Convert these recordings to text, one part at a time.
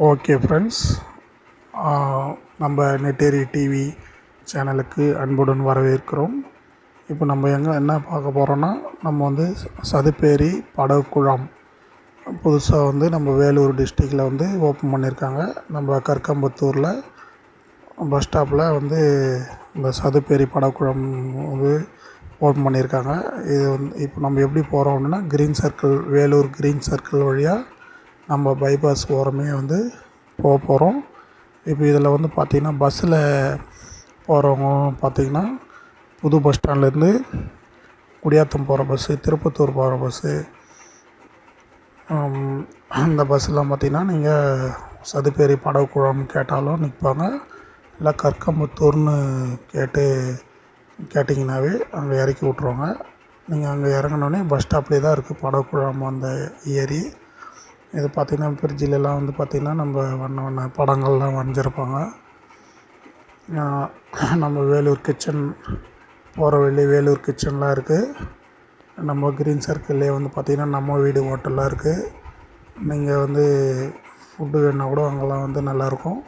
Okay friends, நம்ம நெட்டேரி TV சேனலுக்கு அன்புடன் வரவேற்கிறோம். இப்போ நம்ம என்ன பார்க்க போகிறோன்னா, நம்ம வந்து சதுப்பேரி படகுக்குழாம் புதுசாக நம்ம வேலூர் டிஸ்ட்ரிக்டில் ஓப்பன் பண்ணியிருக்காங்க. நம்ம கற்கம்பத்தூரில் பஸ் ஸ்டாப்பில் இந்த சதுப்பேரி படகுக்குழாம் ஓப்பன் பண்ணியிருக்காங்க. இது இப்போ நம்ம எப்படி போகிறோம் அப்படின்னா, green circle, Vellore green circle வழியாக நம்ம பைபாஸ் ஓரமே போக போகிறோம். இப்போ இதில் பார்த்திங்கன்னா, பஸ்ஸில் போகிறவங்க பார்த்திங்கன்னா, புது பஸ் ஸ்டாண்ட்லேருந்து குடியாத்தம் போகிற பஸ்ஸு, திருப்பத்தூர் போகிற பஸ்ஸு, அந்த பஸ்ஸெலாம் பார்த்திங்கன்னா நீங்கள் சதுப்பேரி படகுக்குழாம் கேட்டாலும் நிற்பாங்க. இல்லை கற்கம்பத்தூர்னு கேட்டிங்கனாவே அங்கே இறக்கி விட்ருவாங்க. நீங்கள் அங்கே இறங்குனோடனே பஸ் ஸ்டாப்லேயே தான் இருக்குது படகுக்குழாம் அந்த ஏரி. இது பார்த்திங்கன்னா, பிரிட்ஜிலலாம் பார்த்திங்கன்னா நம்ம வண்ண வண்ண படங்கள்லாம் வரைஞ்சிருப்பாங்க. நம்ம வேலூர் கிச்சன் போகிற வழி வேலூர் கிச்சன்லாம் இருக்குது. நம்ம க்ரீன் சர்க்கிள்லேயே பார்த்திங்கன்னா நம்ம வீடு ஹோட்டல்லாம் இருக்குது. நீங்கள் ஃபுட்டு வேணுன்னா கூட அங்கெல்லாம் நல்லாயிருக்கும்.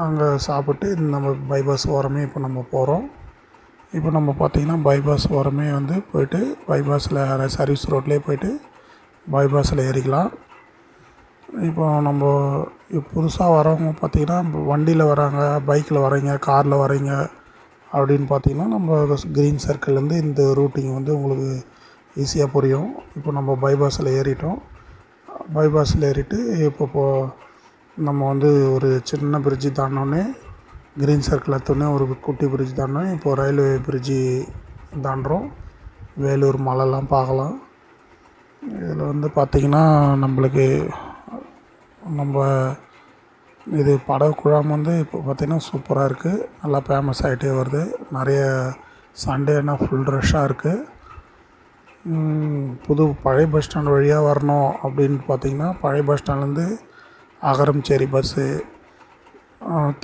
அங்கே சாப்பிட்டு நம்ம பைபாஸ் ஓரமே இப்போ நம்ம போகிறோம். இப்போ நம்ம பார்த்திங்கன்னா பைபாஸ் ஓரமே போய்ட்டு பைபாஸில் சர்வீஸ் ரோட்லேயே போய்ட்டு பைபாஸில் ஏறிக்கலாம். இப்போ நம்ம புதுசாக வரவங்க பார்த்திங்கன்னா, வண்டியில் வராங்க, பைக்கில் வரீங்க, காரில் வரீங்க அப்படின்னு பார்த்திங்கன்னா, நம்ம க்ரீன் சர்க்கிள்லேருந்து இந்த ரூட்டிங் உங்களுக்கு ஈஸியாக புரியும். இப்போ நம்ம பைபாஸில் ஏறிட்டோம். பைபாஸில் ஏறிட்டு இப்போ நம்ம ஒரு சின்ன பிரிட்ஜு தாண்டினோடனே, க்ரீன் சர்க்கிள் எடுத்தோடனே ஒரு குட்டி பிரிட்ஜ் தாண்டினோம். இப்போது ரயில்வே பிரிட்ஜு தாண்டுறோம். வேலூர் மலைலாம் பார்க்கலாம். இதில் பார்த்திங்கன்னா, நம்மளுக்கு நம்ம இது படகுக்குழாம் இப்போ பார்த்திங்கன்னா சூப்பராக இருக்குது. நல்லா ஃபேமஸ் ஆகிட்டே வருது. நிறைய சண்டேனா ஃபுல் ரஷ்ஷாக இருக்குது. பழைய பஸ் ஸ்டாண்ட் வழியாக வரணும் அப்படின்னு பார்த்திங்கன்னா, பழைய பஸ் ஸ்டாண்ட்லேருந்து அகரம்சேரி பஸ்ஸு,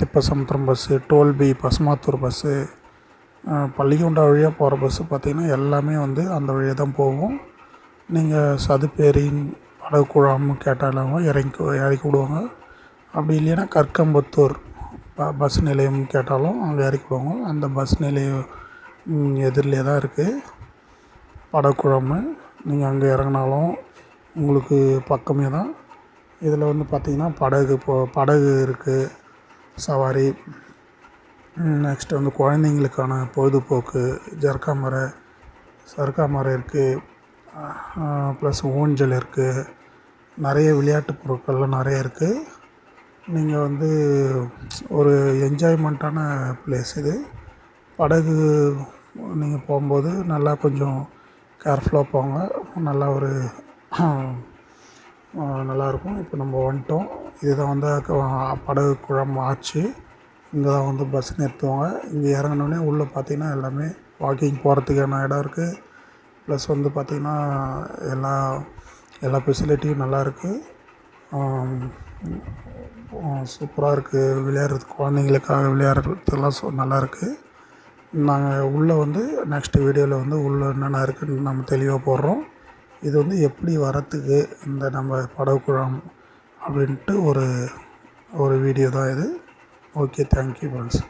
திப்பசமுத்திரம் பஸ்ஸு, டோல்பி பசுமாத்தூர் பஸ்ஸு, பள்ளிக்கொண்டா வழியாக போகிற பஸ்ஸு பார்த்திங்கன்னா எல்லாமே அந்த வழியாக தான் போகும். நீங்கள் சதுப்பேரின் படகுக்குழாம் கேட்டாலும் இறக்கி விடுவாங்க. அப்படி இல்லைன்னா கற்கம்பத்தூர் பஸ் நிலையம் கேட்டாலும் அங்கே இறக்கி விடுவாங்க. அந்த பஸ் நிலையம் எதிரிலே தான் இருக்குது படகுக்குழாம். நீங்கள் அங்கே இறங்கினாலும் உங்களுக்கு பக்கமே தான். இதில் பார்த்திங்கன்னா படகு இருக்குது, சவாரி. நெக்ஸ்ட்டு குழந்தைங்களுக்கான பொழுதுபோக்கு சறுக்கா மரம் இருக்குது. ப்ளஸ் ஊஞ்சல் இருக்குது. நிறைய விளையாட்டு பொருட்கள்லாம் நிறைய இருக்குது. நீங்கள் ஒரு என்ஜாய்மெண்ட்டான ப்ளேஸ் இது. படகு நீங்கள் போகும்போது நல்லா கொஞ்சம் கேர்ஃபுல்லாக போங்க. நல்லா நல்லாயிருக்கும். இப்போ நம்ம வந்துட்டோம். இதுதான் படகுக்குழாம் ஆச்சு. இங்கே தான் பஸ் நிறுத்துவாங்க. இங்கே இறங்கினோடனே உள்ளே பார்த்திங்கன்னா எல்லாமே வாக்கிங் போகிறதுக்கான இடம் இருக்குது. ப்ளஸ் பார்த்திங்கன்னா எல்லா ஃபெசிலிட்டியும் நல்லாயிருக்கு. சூப்பராக இருக்குது. விளையாடுறதுக்கு, குழந்தைங்களுக்காக விளையாடுறதுக்கெல்லாம் நல்லாயிருக்கு. நாங்கள் உள்ளே நெக்ஸ்ட்டு வீடியோவில் உள்ளே என்னென்ன இருக்குதுன்னு நம்ம தெளிவாக போடுறோம். இது எப்படி வரத்துக்கு இந்த நம்ம படகுக்குழாம் அப்படின்ட்டு ஒரு வீடியோ தான் இது. Okay, thank you friends.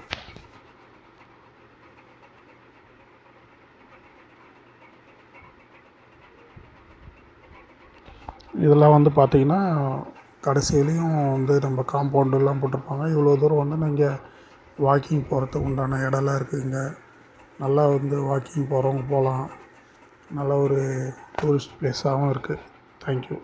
இதெல்லாம் பார்த்திங்கன்னா கடைசியிலையும் நம்ம காம்பவுண்டெல்லாம் போட்டிருப்பாங்க. இவ்வளோ தூரம் நீங்கள் வாக்கிங் போகிறதுக்கு உண்டான இடம்லாம் இருக்குதுங்க. நல்லா வாக்கிங் போகிறவங்க போகலாம். நல்ல ஒரு டூரிஸ்ட் ப்ளேஸாகவும் இருக்குது. தேங்க்யூ.